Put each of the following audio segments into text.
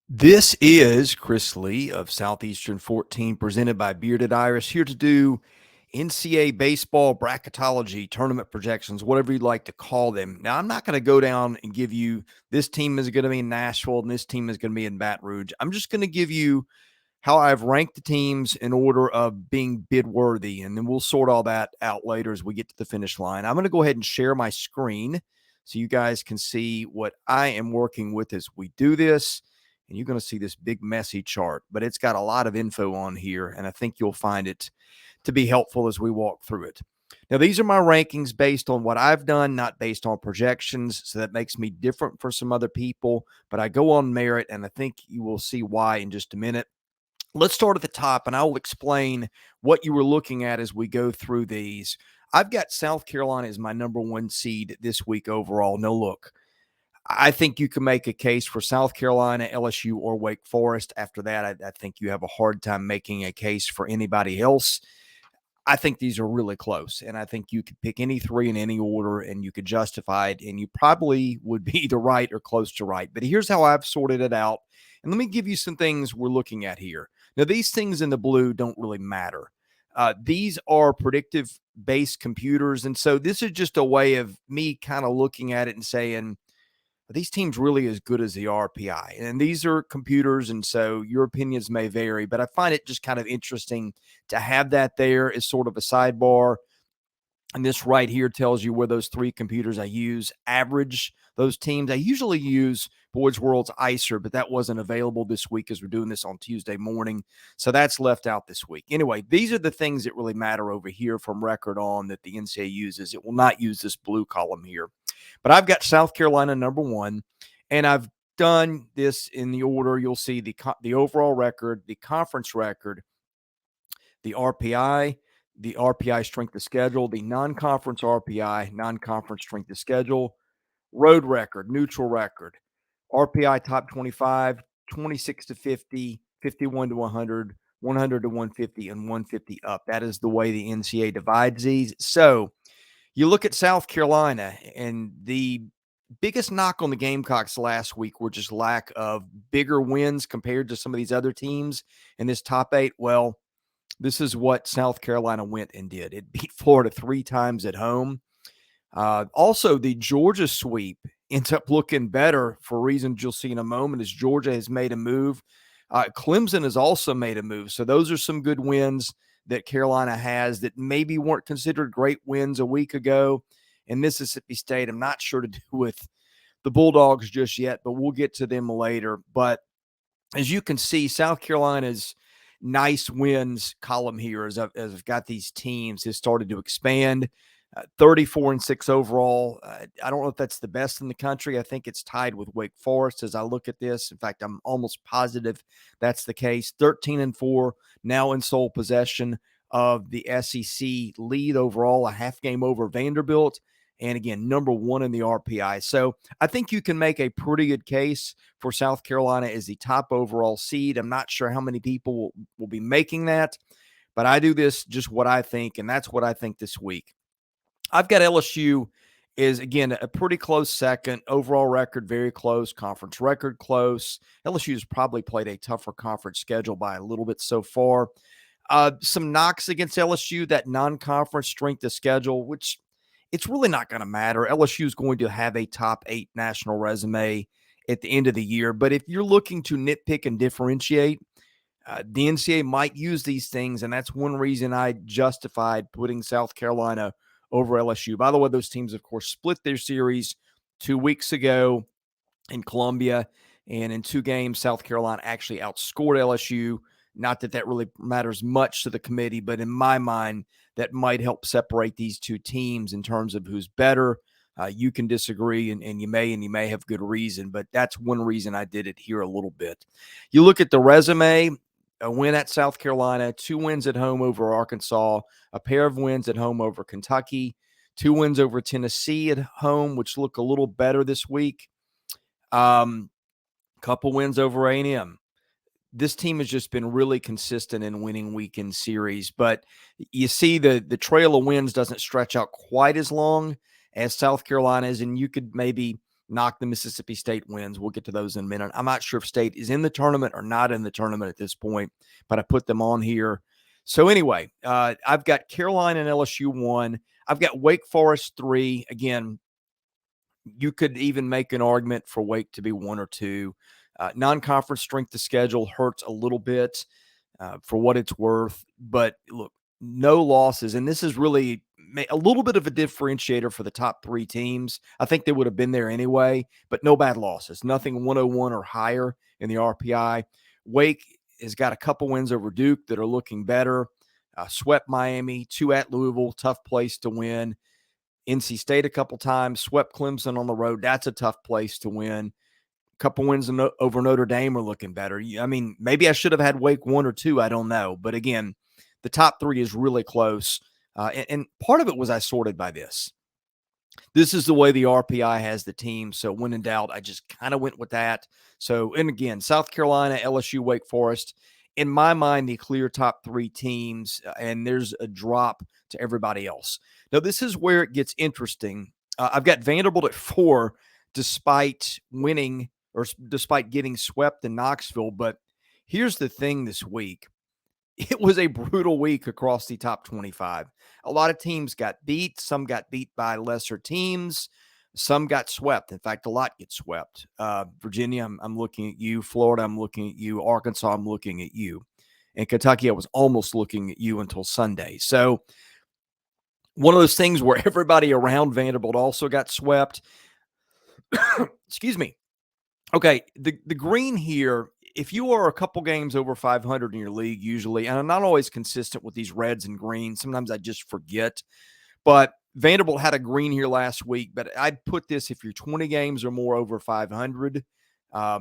This is Chris Lee of Southeastern 14, presented by Bearded Iris, here to do NCAA baseball bracketology, tournament projections, whatever you'd like to call them. Now, I'm not going to go down and give you this team is going to be in Nashville and this team is going to be in Baton Rouge. I'm just going to give you how I've ranked the teams in order of being bid worthy, and then we'll sort all that out later as we get to the finish line. I'm going to go ahead and share my screen so you guys can see what I am working with as we do this. And you're going to see this big messy chart, but it's got a lot of info on here, and I think you'll find it to be helpful as we walk through it. Now, these are my rankings based on what I've done, not based on projections, so that makes me different for some other people, but I go on merit, and I think you will see why in just a minute. Let's start at the top, and I will explain what you were looking at as we go through these. I've got South Carolina as my number one seed this week overall. No, look, I think you can make a case for South Carolina, LSU, or Wake Forest. After that, I think you have a hard time making a case for anybody else. I think these are really close, and I think you could pick any three in any order, and you could justify it, and you probably would be either right or close to right. But here's how I've sorted it out, and let me give you some things we're looking at here. Now, these things in the blue don't really matter. These are predictive-based computers, and so this is just a way of me kind of looking at it and saying, are these teams really as good as the RPI? And these are computers, and so your opinions may vary, but I find it just kind of interesting to have that there as sort of a sidebar. And this right here tells you where those three computers I use average those teams. I usually use Boys World's ICER, but that wasn't available this week as we're doing this on Tuesday morning. So that's left out this week. Anyway, these are the things that really matter over here from record on that the NCAA uses. It will not use this blue column here. But I've got South Carolina number one, and I've done this in the order. You'll see the overall record, the conference record, the RPI strength of schedule, the non-conference RPI, non-conference strength of schedule, road record, neutral record, RPI top 25, 26 to 50, 51 to 100, 100 to 150, and 150 up. That is the way the NCAA divides these. So you look at South Carolina, and the biggest knock on the Gamecocks last week were just lack of bigger wins compared to some of these other teams in this top eight. Well, this is what South Carolina went and did. It beat Florida 3 times at home. Also, the Georgia sweep ends up looking better for reasons you'll see in a moment as Georgia has made a move. Clemson has also made a move. So those are some good wins that Carolina has that maybe weren't considered great wins a week ago. And Mississippi State, I'm not sure to do with the Bulldogs just yet, but we'll get to them later. But as you can see, South Carolina's nice wins column here as I've got these teams has started to expand. 34-6 overall. I don't know if that's the best in the country. I think it's tied with Wake Forest as I look at this. In fact, I'm almost positive that's the case. 13-4 now in sole possession of the SEC lead overall, a half game over Vanderbilt. And again, number one in the RPI. So I think you can make a pretty good case for South Carolina as the top overall seed. I'm not sure how many people will be making that, but I do this just what I think, and that's what I think this week. I've got LSU is, again, a pretty close second. Overall record, very close. Conference record, close. LSU has probably played a tougher conference schedule by a little bit so far. Some knocks against LSU, that non-conference strength of schedule, which it's really not going to matter. LSU is going to have a top 8 national resume at the end of the year. But if you're looking to nitpick and differentiate, the NCAA might use these things, and that's one reason I justified putting South Carolina over LSU. By the way, those teams, of course, split their series 2 weeks ago in Columbia, and in 2 games, South Carolina actually outscored LSU. Not that that really matters much to the committee, but in my mind, that might help separate these two teams in terms of who's better. You can disagree, and you may have good reason, but that's one reason I did it here a little bit. You look at the resume, a win at South Carolina, 2 wins at home over Arkansas, a pair of wins at home over Kentucky, 2 wins over Tennessee at home, which look a little better this week. Couple wins over A&M. This team has just been really consistent in winning weekend series, but you see the trail of wins doesn't stretch out quite as long as South Carolina's, and you could maybe knock the Mississippi State wins. We'll get to those in a minute. I'm not sure if State is in the tournament or not in the tournament at this point, but I put them on here. So anyway, I've got Carolina and LSU 1. I've got Wake Forest 3. Again, you could even make an argument for Wake to be 1 or 2. Non-conference strength of schedule hurts a little bit for what it's worth. But look, no losses. And this is really a little bit of a differentiator for the top 3 teams. I think they would have been there anyway, but no bad losses. Nothing 101 or higher in the RPI. Wake has got a couple wins over Duke that are looking better. Swept Miami, 2 at Louisville, tough place to win. NC State a couple times, swept Clemson on the road. That's a tough place to win. A couple wins over Notre Dame are looking better. I mean, maybe I should have had Wake 1 or 2. I don't know. But again, the top 3 is really close. And part of it was I sorted by this. This is the way the RPI has the team. So when in doubt, I just kind of went with that. So, and again, South Carolina, LSU, Wake Forest, in my mind, the clear top 3 teams, and there's a drop to everybody else. Now, this is where it gets interesting. I've got Vanderbilt at 4, despite winning or despite getting swept in Knoxville. But here's the thing this week. It was a brutal week across the top 25. A lot of teams got beat. Some got beat by lesser teams. Some got swept. In fact, a lot get swept. Virginia, I'm looking at you. Florida, I'm looking at you. Arkansas, I'm looking at you. And Kentucky, I was almost looking at you until Sunday. So one of those things where everybody around Vanderbilt also got swept. Excuse me. Okay, the green here, if you are a couple games over 500 in your league usually, and I'm not always consistent with these reds and greens, sometimes I just forget, but Vanderbilt had a green here last week, but I'd put this if you're 20 games or more over 500.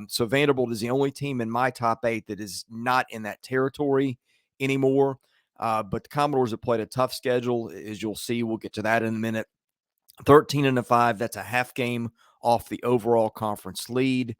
So Vanderbilt is the only team in my top 8 that is not in that territory anymore. But the Commodores have played a tough schedule, as you'll see. We'll get to that in a minute. 13-5, that's a half game off the overall conference lead.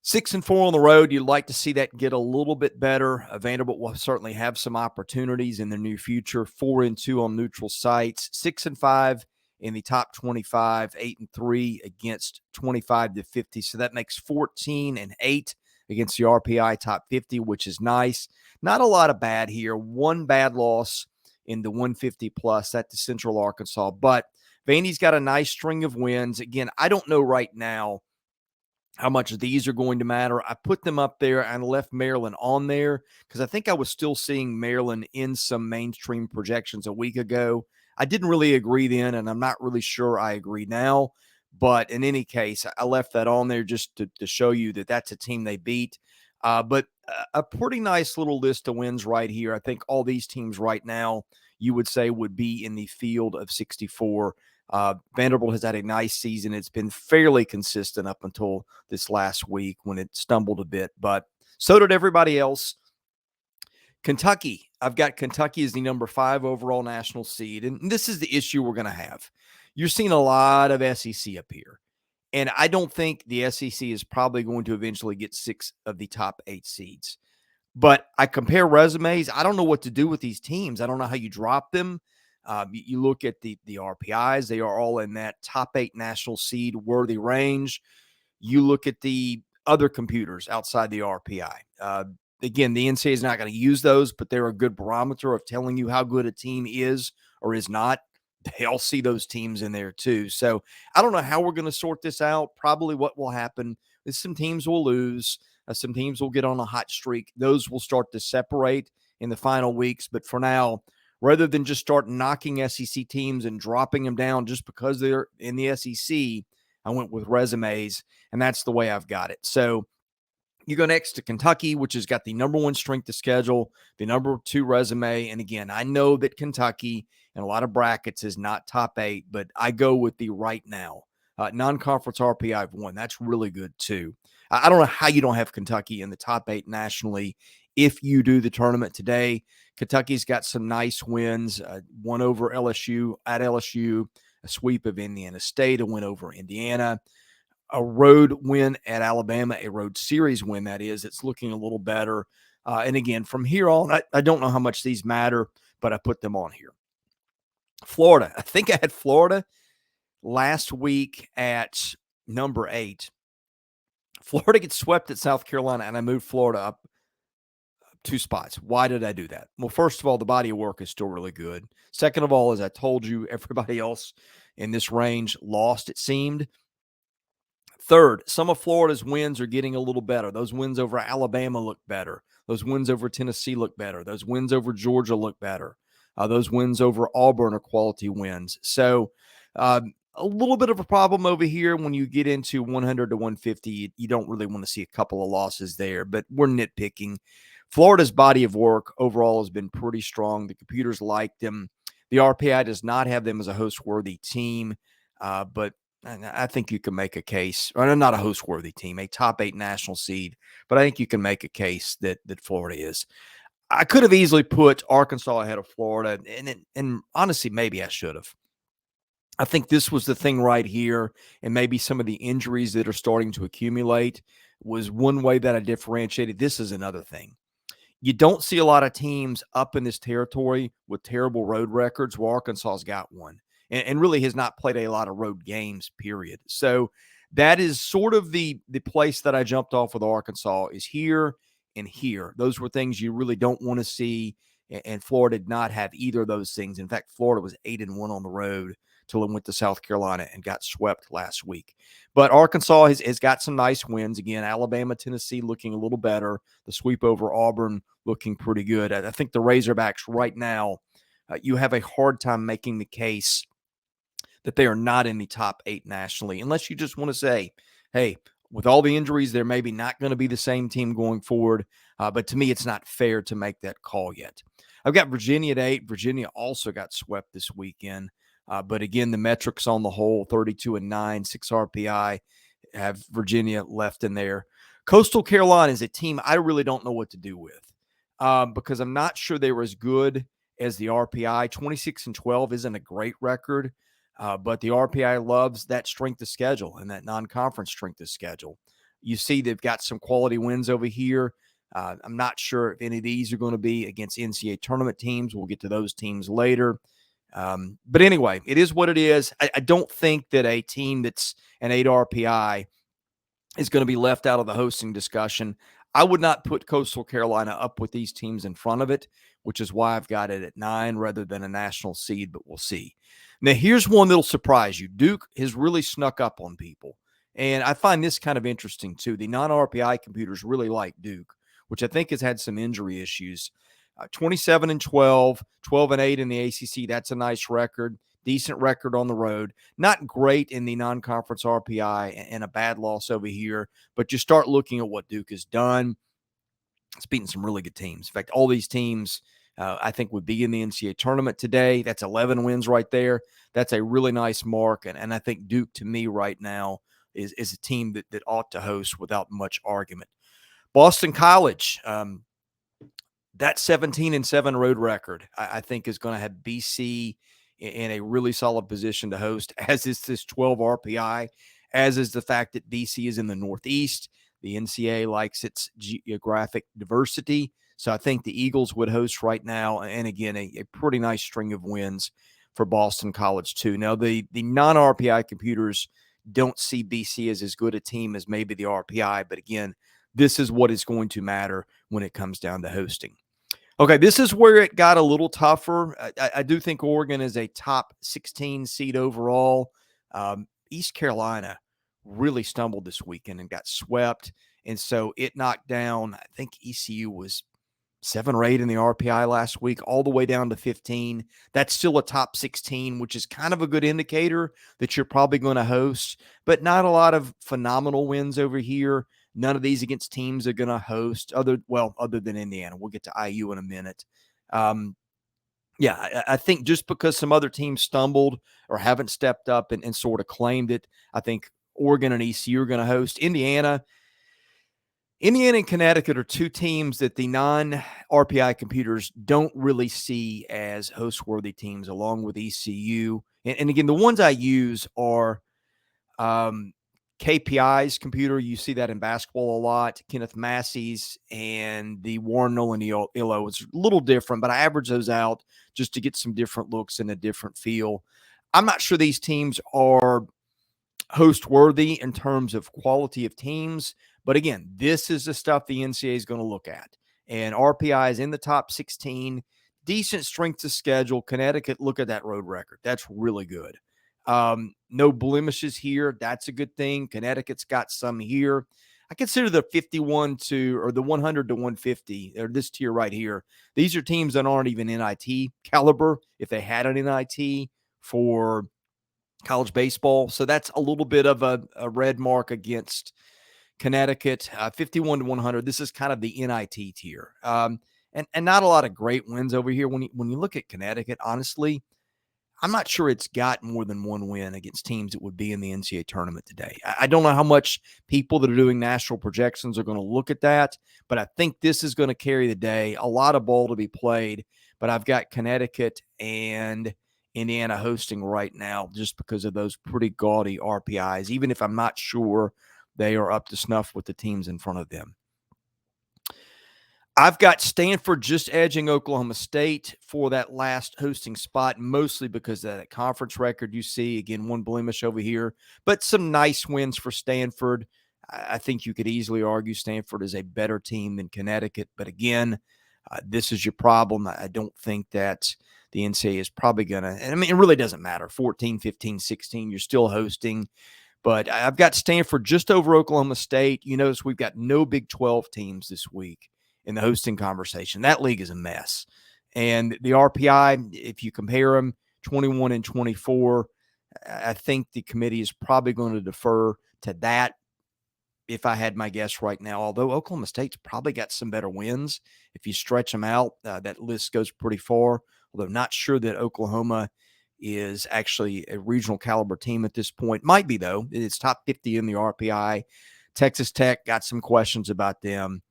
6-4 on the road. You'd like to see that get a little bit better. Vanderbilt will certainly have some opportunities in the near future. 4-2 on neutral sites. 6-5 in the top 25. 8-3 against 25 to 50. So that makes 14-8 against the RPI top 50, which is nice. Not a lot of bad here. One bad loss in the 150 plus. That's to Central Arkansas. But Vandy's got a nice string of wins. Again, I don't know right now how much these are going to matter. I put them up there and left Maryland on there because I think I was still seeing Maryland in some mainstream projections a week ago. I didn't really agree then, and I'm not really sure I agree now. But in any case, I left that on there just to show you that that's a team they beat. But a pretty nice little list of wins right here. I think all these teams right now, you would say, would be in the field of 64. Vanderbilt has had a nice season. It's been fairly consistent up until this last week when it stumbled a bit, but so did everybody else. Kentucky, I've got Kentucky as the number 5 overall national seed, and this is the issue we're going to have. You're seeing a lot of SEC up here, and I don't think the SEC is probably going to eventually get 6 of the top 8 seeds. But I compare resumes. I don't know what to do with these teams. I don't know how you drop them. You look at the RPIs, they are all in that top 8 national seed worthy range. You look at the other computers outside the RPI. Again, the NCAA is not going to use those, but they're a good barometer of telling you how good a team is or is not. They all see those teams in there too. So I don't know how we're going to sort this out. Probably what will happen is some teams will lose. Some teams will get on a hot streak. Those will start to separate in the final weeks. But for now, rather than just start knocking SEC teams and dropping them down just because they're in the SEC, I went with resumes, and that's the way I've got it. So you go next to Kentucky, which has got the number 1 strength of schedule, the number 2 resume. And again, I know that Kentucky and a lot of brackets is not top 8, but I go with the right now. Non-conference RPI of 1. That's really good too. I don't know how you don't have Kentucky in the top 8 nationally if you do the tournament today. Kentucky's got some nice wins, one over LSU at LSU, a sweep of Indiana State, a win over Indiana, a road win at Alabama, a road series win, that is. It's looking a little better. And again, from here on, I don't know how much these matter, but I put them on here. Florida. I think I had Florida last week at number 8. Florida gets swept at South Carolina, and I moved Florida up 2 spots. Why did I do that? Well, first of all, the body of work is still really good. Second of all, as I told you, everybody else in this range lost, it seemed. Third, some of Florida's wins are getting a little better. Those wins over Alabama look better. Those wins over Tennessee look better. Those wins over Georgia look better. Those wins over Auburn are quality wins. So a little bit of a problem over here when you get into 100 to 150. You don't really want to see a couple of losses there, but we're nitpicking. Florida's body of work overall has been pretty strong. The computers like them. The RPI does not have them as a host-worthy team, but I think you can make a case, or not a host-worthy team, a top 8 national seed, but I think you can make a case that Florida is. I could have easily put Arkansas ahead of Florida, and honestly, maybe I should have. I think this was the thing right here, and maybe some of the injuries that are starting to accumulate was one way that I differentiated. This is another thing. You don't see a lot of teams up in this territory with terrible road records. Well, Arkansas's got one and really has not played a lot of road games, period. So that is sort of the place that I jumped off with Arkansas is here and here. Those were things you really don't want to see, and Florida did not have either of those things. In fact, Florida was 8-1 on the road till it went to South Carolina and got swept last week. But Arkansas has got some nice wins. Again, Alabama, Tennessee looking a little better. The sweep over Auburn looking pretty good. I think the Razorbacks right now, you have a hard time making the case that they are not in the top 8 nationally, unless you just want to say, hey, with all the injuries, they're maybe not going to be the same team going forward. But to me, it's not fair to make that call yet. I've got Virginia at 8. Virginia also got swept this weekend. But again, the metrics on the whole, 32-9, 6 RPI, have Virginia left in there. Coastal Carolina is a team I really don't know what to do with because I'm not sure they were as good as the RPI. 26-12 isn't a great record, but the RPI loves that strength of schedule and that non-conference strength of schedule. You see they've got some quality wins over here. I'm not sure if any of these are going to be against NCAA tournament teams. We'll get to those teams later. But anyway, it is what it is. I don't think that a team that's an 8 RPI is going to be left out of the hosting discussion. I would not put Coastal Carolina up with these teams in front of it, which is why I've got it at 9 rather than a national seed, but we'll see. Now, here's one that'll surprise you. Duke has really snuck up on people, and I find this kind of interesting too. The non-RPI computers really like Duke, which I think has had some injury issues. 27-12, 12-8 in the ACC. That's a nice record. Decent record on the road. Not great in the non-conference RPI and a bad loss over here. But you start looking at what Duke has done. It's beaten some really good teams. In fact, all these teams I think would be in the NCAA tournament today. That's 11 wins right there. That's a really nice mark. And I think Duke, to me right now, is a team that ought to host without much argument. Boston College, that 17-7 road record, I think, is going to have BC in a really solid position to host, as is this 12 RPI, as is the fact that BC is in the Northeast. The NCAA likes its geographic diversity. So I think the Eagles would host right now. And again, a pretty nice string of wins for Boston College too. Now, the non-RPI computers don't see BC as good a team as maybe the RPI. But again, this is what is going to matter when it comes down to hosting. Okay, this is where it got a little tougher. I do think Oregon is a top 16 seed overall. East Carolina really stumbled this weekend and got swept. And so it knocked down, I think ECU was 7 or 8 in the RPI last week, all the way down to 15. That's still a top 16, which is kind of a good indicator that you're probably going to host, but not a lot of phenomenal wins over here. None of these against teams are going to host other than Indiana. We'll get to IU in a minute. I think just because some other teams stumbled or haven't stepped up and sort of claimed it, I think Oregon and ECU are going to host. Indiana and Connecticut are 2 teams that the non-RPI computers don't really see as host-worthy teams, along with ECU. And again, the ones I use are KPI's computer. You see that in basketball a lot. Kenneth Massey's and the Warren Nolan Illo. It's a little different, but I average those out just to get some different looks and a different feel. I'm not sure these teams are host worthy in terms of quality of teams. But again, this is the stuff the NCAA is going to look at. And RPI is in the top 16, decent strength of schedule. Connecticut, look at that road record. That's really good. No blemishes here. That's a good thing. Connecticut's got some here. I consider the 51 to, or the 100 to 150, or this tier right here. These are teams that aren't even NIT caliber if they had an NIT for college baseball. So that's a little bit of a red mark against Connecticut. 51 to 100. This is kind of the NIT tier. And not a lot of great wins over here. When you look at Connecticut, honestly, I'm not sure it's got more than one win against teams that would be in the NCAA tournament today. I don't know how much people that are doing national projections are going to look at that, but I think this is going to carry the day. A lot of ball to be played, but I've got Connecticut and Indiana hosting right now just because of those pretty gaudy RPIs, even if I'm not sure they are up to snuff with the teams in front of them. I've got Stanford just edging Oklahoma State for that last hosting spot, mostly because of that conference record you see. Again, one blemish over here, but some nice wins for Stanford. I think you could easily argue Stanford is a better team than Connecticut. But again, this is your problem. I don't think that the NCAA is probably going to – I mean, it really doesn't matter. 14, 15, 16, you're still hosting. But I've got Stanford just over Oklahoma State. You notice we've got no Big 12 teams this week in the hosting conversation. That league is a mess. And the RPI, if you compare them, 21 and 24, I think the committee is probably going to defer to that if I had my guess right now, although Oklahoma State's probably got some better wins. If you stretch them out, that list goes pretty far, although not sure that Oklahoma is actually a regional caliber team at this point. Might be, though. It's top 50 in the RPI. Texas Tech, got some questions about them.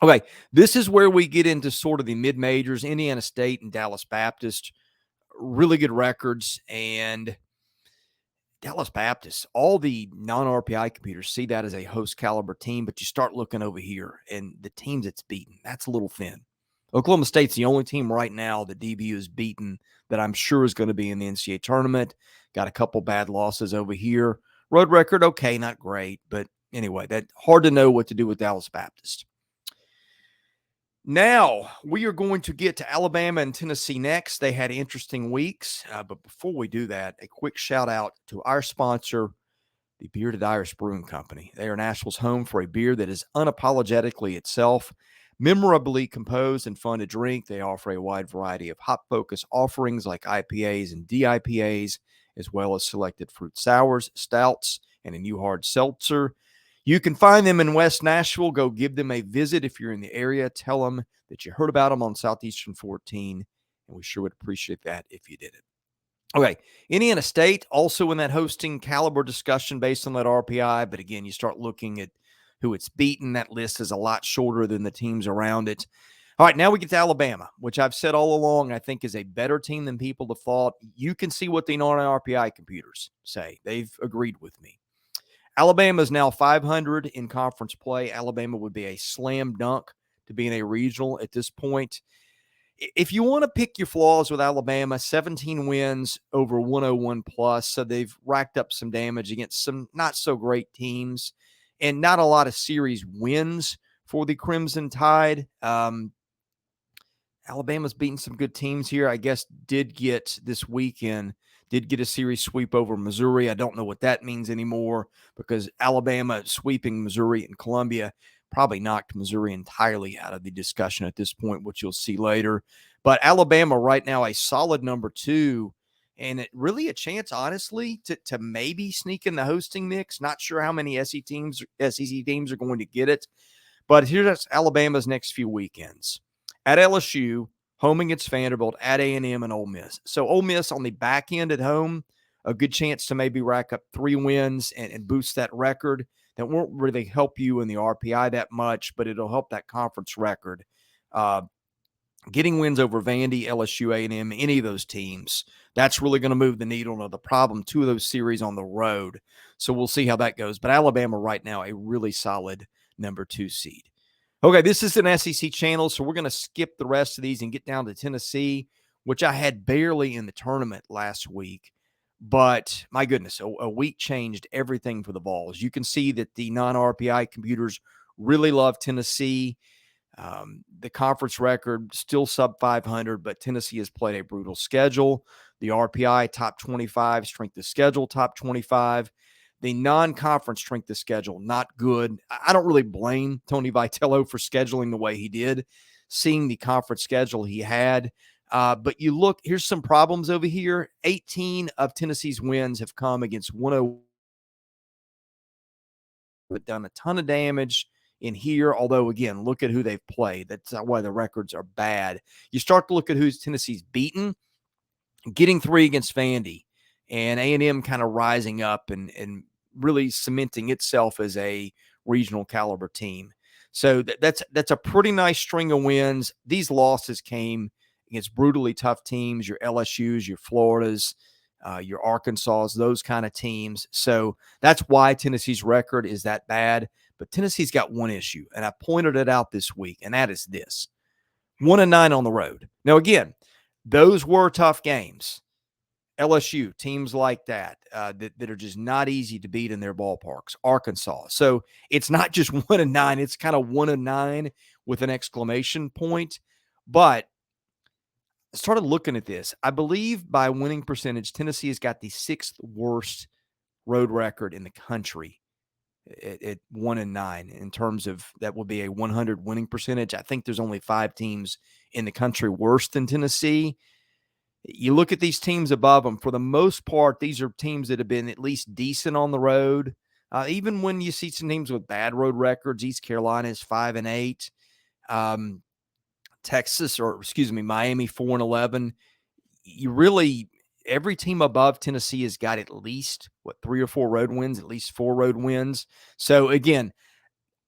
Okay, this is where we get into sort of the mid-majors. Indiana State and Dallas Baptist, really good records. And Dallas Baptist, all the non-RPI computers see that as a host caliber team, but you start looking over here, and the teams it's beaten, that's a little thin. Oklahoma State's the only team right now that DBU has beaten that I'm sure is going to be in the NCAA tournament. Got a couple bad losses over here. Road record, okay, not great. But anyway, that's hard to know what to do with Dallas Baptist. Now, we are going to get to Alabama and Tennessee next. They had interesting weeks. But before we do that, a quick shout out to our sponsor, the Bearded Iris Brewing Company. They are Nashville's home for a beer that is unapologetically itself, memorably composed and fun to drink. They offer a wide variety of hop-focused offerings like IPAs and DIPAs, as well as selected fruit sours, stouts, and a new hard seltzer. You can find them in West Nashville. Go give them a visit if you're in the area. Tell them that you heard about them on Southeastern 14, and we sure would appreciate that if you did it. Okay, Indiana State also in that hosting caliber discussion based on that RPI, but again, you start looking at who it's beaten. That list is a lot shorter than the teams around it. All right, now we get to Alabama, which I've said all along I think is a better team than people have thought. You can see what the non-RPI computers say. They've agreed with me. Alabama is now 500 in conference play. Alabama would be a slam dunk to be in a regional at this point. If you want to pick your flaws with Alabama, 17 wins over 101 plus. So they've racked up some damage against some not so great teams and not a lot of series wins for the Crimson Tide. Alabama's beaten some good teams here. I guess did get this weekend, did get a series sweep over Missouri. I don't know what that means anymore because Alabama sweeping Missouri and Columbia probably knocked Missouri entirely out of the discussion at this point, which you'll see later. But Alabama right now a solid number 2, and it really a chance, honestly, to maybe sneak in the hosting mix. Not sure how many SEC teams are going to get it. But here's Alabama's next few weekends. At LSU, home against Vanderbilt, at A&M and Ole Miss. So Ole Miss on the back end at home, a good chance to maybe rack up 3 wins and boost that record. That won't really help you in the RPI that much, but it'll help that conference record. Getting wins over Vandy, LSU, A&M, any of those teams, that's really going to move the needle. Now, the problem, 2 of those series on the road. So we'll see how that goes. But Alabama right now, a really solid number 2 seed. Okay, this is an SEC channel, so we're going to skip the rest of these and get down to Tennessee, which I had barely in the tournament last week. But my goodness, a week changed everything for the Vols. You can see that the non-RPI computers really love Tennessee. The conference record still sub 500, but Tennessee has played a brutal schedule. The RPI top 25, strength of schedule top 25. The non-conference strength of schedule, not good. I don't really blame Tony Vitello for scheduling the way he did, seeing the conference schedule he had. But you look, here's some problems over here. 18 of Tennessee's wins have come against 101, but done a ton of damage in here. Although, again, look at who they've played. That's why the records are bad. You start to look at who's Tennessee's beaten, getting 3 against Vandy, and A&M kind of rising up and really cementing itself as a regional caliber team. So that's a pretty nice string of wins. These losses came against brutally tough teams, your LSUs, your Floridas, your Arkansas, those kind of teams. So that's why Tennessee's record is that bad. But Tennessee's got one issue, and I pointed it out this week, and that is this: 1-9 on the road. Now, again, those were tough games. LSU, teams like that, that are just not easy to beat in their ballparks. Arkansas. So it's not just 1-9. It's kind of 1-9 with an exclamation point. But I started looking at this. I believe by winning percentage, Tennessee has got the 6th worst road record in the country at 1-9 in terms of that would be a 100 winning percentage. I think there's only 5 teams in the country worse than Tennessee. You look at these teams above them, for the most part, these are teams that have been at least decent on the road. Even when you see some teams with bad road records, East Carolina is 5-8. Miami 4-11. You really, every team above Tennessee has got at least 3 or 4 road wins, at least 4 road wins. So again,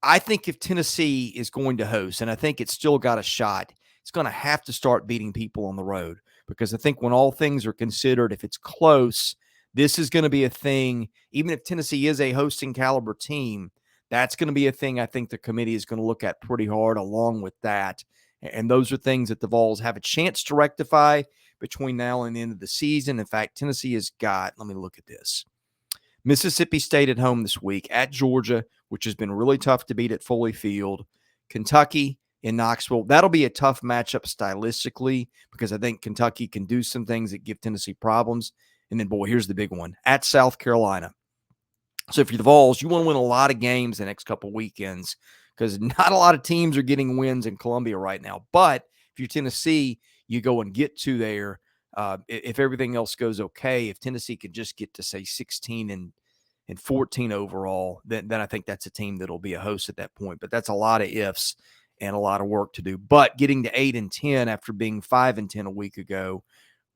I think if Tennessee is going to host, and I think it's still got a shot, it's going to have to start beating people on the road, because I think when all things are considered, if it's close, this is going to be a thing. Even if Tennessee is a hosting caliber team, that's going to be a thing I think the committee is going to look at pretty hard along with that. And those are things that the Vols have a chance to rectify between now and the end of the season. In fact, Tennessee has got, let me look at this, Mississippi State at home this week, at Georgia, which has been really tough to beat at Foley Field, Kentucky in Knoxville. That'll be a tough matchup stylistically, because I think Kentucky can do some things that give Tennessee problems. And then, boy, here's the big one, at South Carolina. So if you're the Vols, you want to win a lot of games the next couple weekends, because not a lot of teams are getting wins in Columbia right now. But if you're Tennessee, you go and get to there. If everything else goes okay, if Tennessee could just get to, say, 16 and 14 overall, then I think that's a team that'll be a host at that point. But that's a lot of ifs and a lot of work to do. But getting to 8-10 after being 5-10 a week ago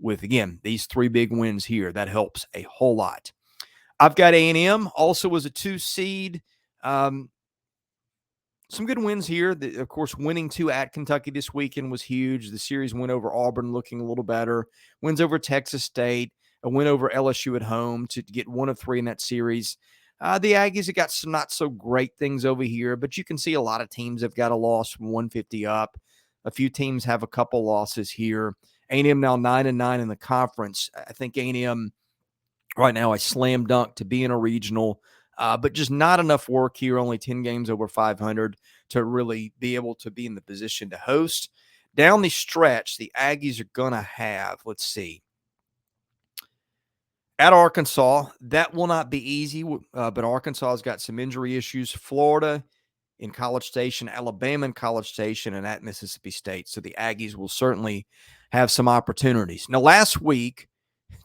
with, again, these 3 big wins here, that helps a whole lot. I've got A&M also as a 2 seed. Some good wins here. Of course, winning 2 at Kentucky this weekend was huge. The series win over Auburn looking a little better. Wins over Texas State. A win over LSU at home to get 1 of 3 in that series. The Aggies have got some not so great things over here, but you can see a lot of teams have got a loss from 150 up. A few teams have a couple losses here. A&M now 9-9 in the conference. I think A&M right now a slam dunk to be in a regional, but just not enough work here. Only 10 games over 500 to really be able to be in the position to host. Down the stretch, the Aggies are going to have, let's see, at Arkansas, that will not be easy, but Arkansas has got some injury issues. Florida in College Station, Alabama in College Station, and at Mississippi State. So the Aggies will certainly have some opportunities. Now, last week,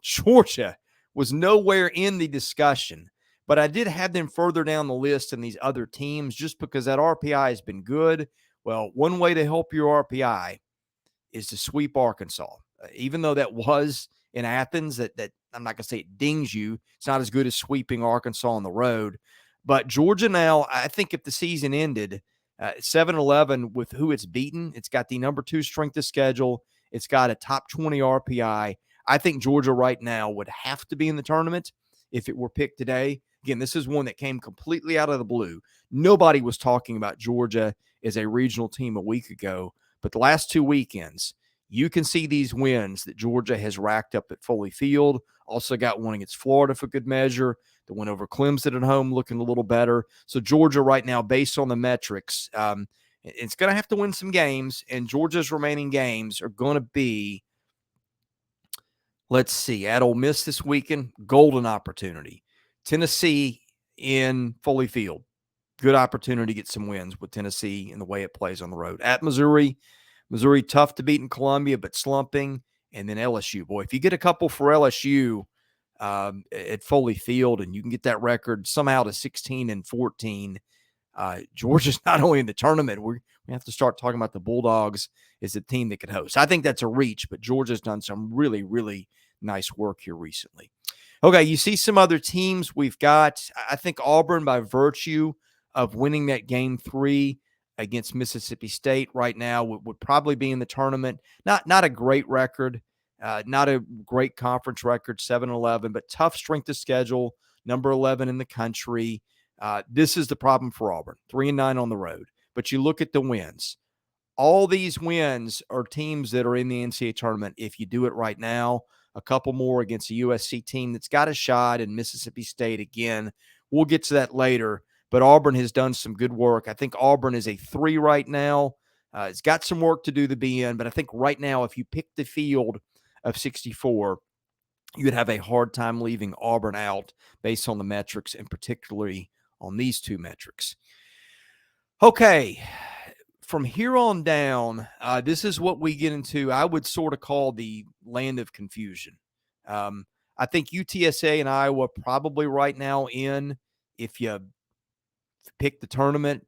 Georgia was nowhere in the discussion, but I did have them further down the list than these other teams just because that RPI has been good. Well, one way to help your RPI is to sweep Arkansas. Even though that was in Athens, that I'm not going to say it dings you. It's not as good as sweeping Arkansas on the road. But Georgia now, I think if the season ended 7-11 with who it's beaten, it's got the number 2 strength of schedule. It's got a top 20 RPI. I think Georgia right now would have to be in the tournament if it were picked today. Again, this is one that came completely out of the blue. Nobody was talking about Georgia as a regional team a week ago. But the last 2 weekends, You can see these wins that Georgia has racked up at Foley Field. Also got one against Florida for good measure. The win over Clemson at home looking a little better. So Georgia right now, based on the metrics, it's going to have to win some games, and Georgia's remaining games are going to be, let's see, at Ole Miss this weekend, golden opportunity. Tennessee in Foley Field, good opportunity to get some wins with Tennessee and the way it plays on the road. At Missouri, tough to beat in Columbia, but slumping. And then LSU. Boy, if you get a couple for LSU at Foley Field and you can get that record somehow to 16-14, Georgia's not only in the tournament, we have to start talking about the Bulldogs as a team that could host. I think that's a reach, but Georgia's done some really, really nice work here recently. Okay, you see some other teams we've got. I think Auburn, by virtue of winning that game 3 against Mississippi State right now, would probably be in the tournament. Not a great record, not a great conference record, 7-11, but tough strength of schedule, number 11 in the country. This is the problem for Auburn, 3-9 on the road. But you look at the wins. All these wins are teams that are in the NCAA tournament if you do it right now. A couple more against a USC team that's got a shot, in Mississippi State again. We'll get to that later, but Auburn has done some good work. I think Auburn is a 3 right now. It's got some work to do to be in, but I think right now if you pick the field of 64, you would have a hard time leaving Auburn out based on the metrics, and particularly on these two metrics. Okay, from here on down, this is what we get into, I would sort of call the land of confusion. I think UTSA and Iowa probably right now in, if you pick the tournament.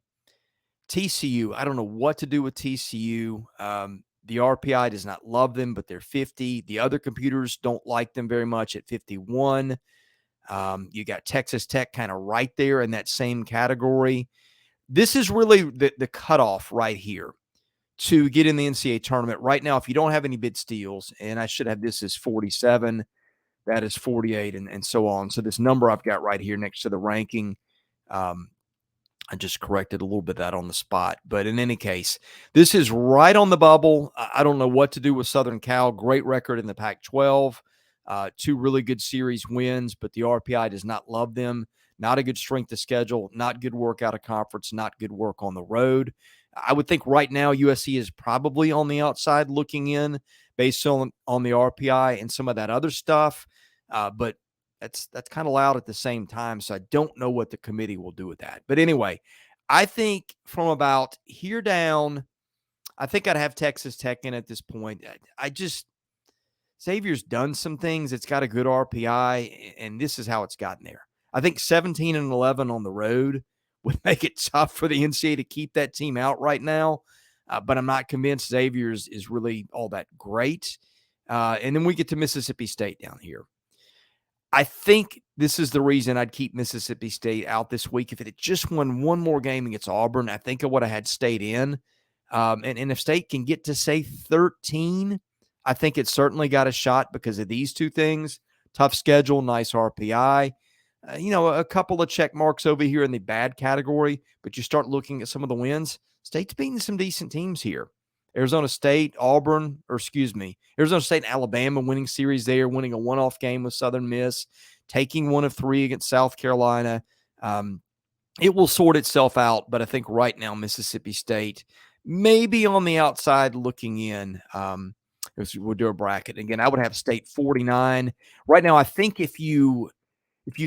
TCU, I don't know what to do with TCU. The RPI does not love them, but they're 50. The other computers don't like them very much at 51. You got Texas Tech kind of right there in that same category. This is really the cutoff right here to get in the NCAA tournament. Right now, if you don't have any bid steals, and I should have this as 47, that is 48, and so on. So this number I've got right here next to the ranking, I just corrected a little bit of that on the spot. But in any case, this is right on the bubble. I don't know what to do with Southern Cal. Great record in the Pac-12. 2 really good series wins, but the RPI does not love them. Not a good strength of schedule, not good work out of conference, not good work on the road. I would think right now USC is probably on the outside looking in based on the RPI and some of that other stuff. But that's kind of loud at the same time, so I don't know what the committee will do with that. But anyway, I think from about here down, I think I'd have Texas Tech in at this point. Xavier's done some things. It's got a good RPI, and this is how it's gotten there. I think 17-11 on the road would make it tough for the NCAA to keep that team out right now, but I'm not convinced Xavier's is really all that great. And then we get to Mississippi State down here. I think this is the reason I'd keep Mississippi State out this week. If it had just won one more game against Auburn, I think I would have had State in. And if State can get to, say, 13, I think it's certainly got a shot because of these two things. Tough schedule, nice RPI. A couple of check marks over here in the bad category, but you start looking at some of the wins. State's beating some decent teams here. Arizona State, Arizona State and Alabama winning series there, winning a one-off game with Southern Miss, taking 1 of 3 against South Carolina. It will sort itself out, but I think right now Mississippi State maybe on the outside looking in. We'll do a bracket. Again, I would have State 49. Right now, I think if you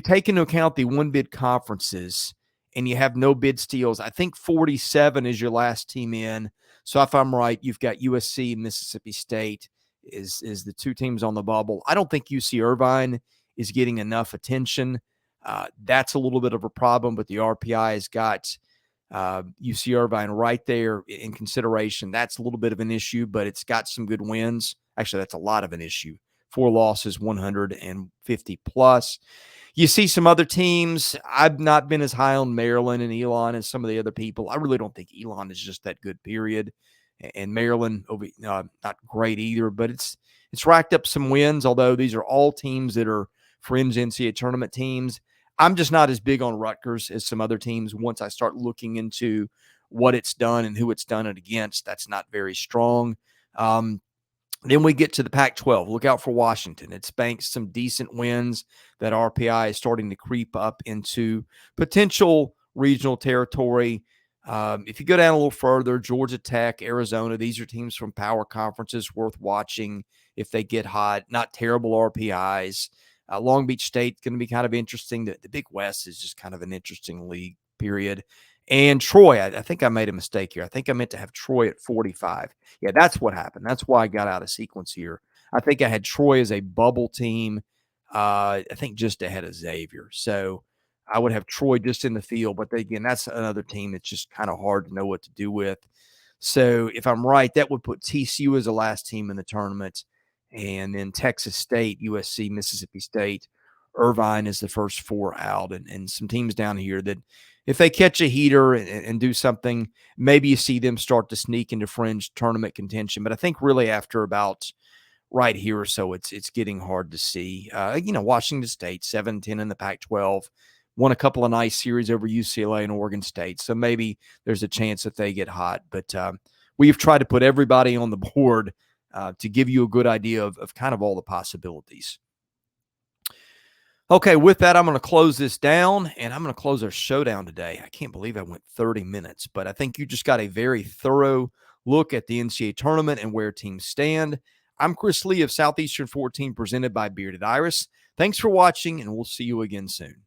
take into account the one-bid conferences and you have no bid steals, I think 47 is your last team in. So if I'm right, you've got USC, Mississippi State is the 2 teams on the bubble. I don't think UC Irvine is getting enough attention. That's a little bit of a problem, but the RPI has got UC Irvine right there in consideration. That's a little bit of an issue, but it's got some good wins. Actually, that's a lot of an issue. 4 losses, 150 plus. You see some other teams. I've not been as high on Maryland and Elon as some of the other people. I really don't think Elon is just that good, period. And Maryland, not great either, but it's racked up some wins, although these are all teams that are fringe NCAA tournament teams. I'm just not as big on Rutgers as some other teams. Once I start looking into what it's done and who it's done it against, that's not very strong. Then we get to the Pac-12. Look out for Washington. It's banked some decent wins. That RPI is starting to creep up into potential regional territory. If you go down a little further, Georgia Tech, Arizona, these are teams from power conferences worth watching if they get hot. Not terrible RPIs. Long Beach State going to be kind of interesting. The Big West is just kind of an interesting league, period. And Troy, I think I made a mistake here. I think I meant to have Troy at 45. Yeah, that's what happened. That's why I got out of sequence here. I think I had Troy as a bubble team, I think just ahead of Xavier. So I would have Troy just in the field. But again, that's another team that's just kind of hard to know what to do with. So if I'm right, that would put TCU as the last team in the tournament. And then Texas State, USC, Mississippi State, Irvine is the first four out. And some teams down here that if they catch a heater and do something, maybe you see them start to sneak into fringe tournament contention. But I think really after about right here or so, it's getting hard to see. Washington State, 7-10 in the Pac-12, won a couple of nice series over UCLA and Oregon State. So maybe there's a chance that they get hot. But we've tried to put everybody on the board to give you a good idea of kind of all the possibilities. Okay, with that, I'm going to close this down, and I'm going to close our showdown today. I can't believe I went 30 minutes, but I think you just got a very thorough look at the NCAA tournament and where teams stand. I'm Chris Lee of Southeastern 14, presented by Bearded Iris. Thanks for watching, and we'll see you again soon.